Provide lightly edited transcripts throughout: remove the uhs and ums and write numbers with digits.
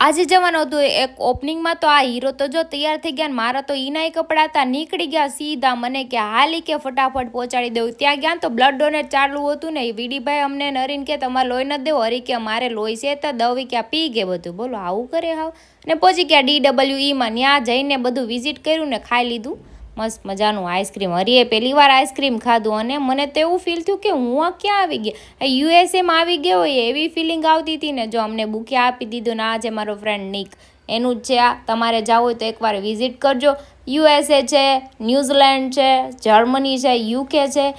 આજે જવાનું હતું એક ઓપનિંગમાં, તો આ હીરો તો જો તૈયાર થઈ ગયા. મારા તો ઈનાય કપડા હતા, નીકળી ગયા સીધા. મને કે હાલી કે ફટાફટ પહોંચાડી દઉં. ત્યાં ગયા તો બ્લડ ડોનેટ ચાલુ હતું ને. વીડીભાઈ અમને નરીન કે તમારે લોહી નથી દેવું. હરી કે મારે લોહી છે તો દવી ક્યાં પી કે બધું. બોલો આવું કરે હાવ. અને પહોંચી ગયા DWEમાં. ત્યાં જઈને બધું વિઝિટ કર્યું ને ખાઈ લીધું મસ્ત મજાનું આઈસ્ક્રીમ. હરીએ પહેલી વાર આઈસ્ક્રીમ ખાધું અને મને તો એવું ફીલ થયું કે હું આ ક્યાં આવી ગયા, USA આવી ગયો હોય એવી ફિલિંગ આવતી હતી ને. જો અમને બુકે આપી દીધું ને. આ છે મારો ફ્રેન્ડ નિક, એનું જ છે આ. તમારે જવું હોય તો એકવાર વિઝિટ કરજો. USA છે, ન્યૂઝીલેન્ડ છે, જર્મની છે, UK છે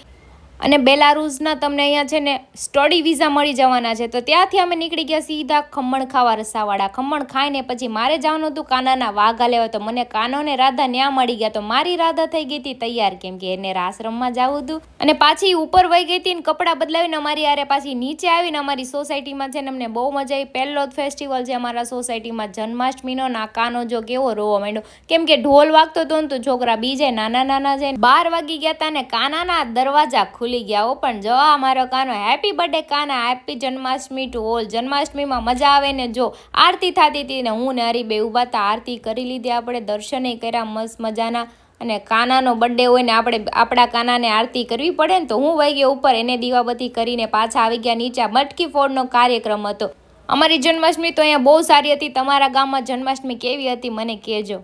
અને બેલારુસના તમને અહીંયા છે ને સ્ટડી વિઝા મળી જવાના છે. તો ત્યાંથી અમે નીકળી ગયા સીધા ખમણ ખાવા, રસાવાળા ખમણ ખાઈને પછી મારે જવાનું હતું કાનાના વાઘા લેવા. તો મને કાનો ને રાધા ન્યા મળી ગયા. તો મારી રાધા થઈ ગઈ હતી તૈયાર, કેમ કે એને આશ્રમમાં જવું હતું. અને પાછી ઉપર વહી ગઈ હતી ને કપડાં બદલાવીને અમારી યારે પાછી નીચે આવીને અમારી સોસાયટીમાં છે ને અમને બહુ મજા આવી. પહેલો જ ફેસ્ટિવલ છે અમારા સોસાયટીમાં જન્માષ્ટમીનો. ના કાનો જો કેવો રોવા માંડ્યો, કેમ કે ઢોલ વાગતો હતો ને તો છોકરા બીજે નાના નાના છે. 12 વાગી ગયા હતા ને કાનાના દરવાજા ખુલી ગયા. હો પણ જો અમારો Kano happy birthday Kana, happy Janmashtami to all. જન્માષ્ટમીમાં મજા આવે ને. જો આરતી થતી હતી ને હું ને હરી બે ઊભા હતા. આરતી કરી લીધી આપણે, દર્શને કર્યા મસ્ત મજાના. અને કાનાનો બર્થડે હોય ને આપણે આપણા કાનાને આરતી કરવી પડે ને. તો હું વહી ગઈ ઉપર, એને દીવાબત્તી કરીને પાછા આવી ગયા નીચે. મટકી ફોડનો કાર્યક્રમ હતો. અમારી જન્માષ્ટમી તો અહીંયા બહુ સારી હતી. તમારા ગામમાં જન્માષ્ટમી કેવી હતી મને કહેજો.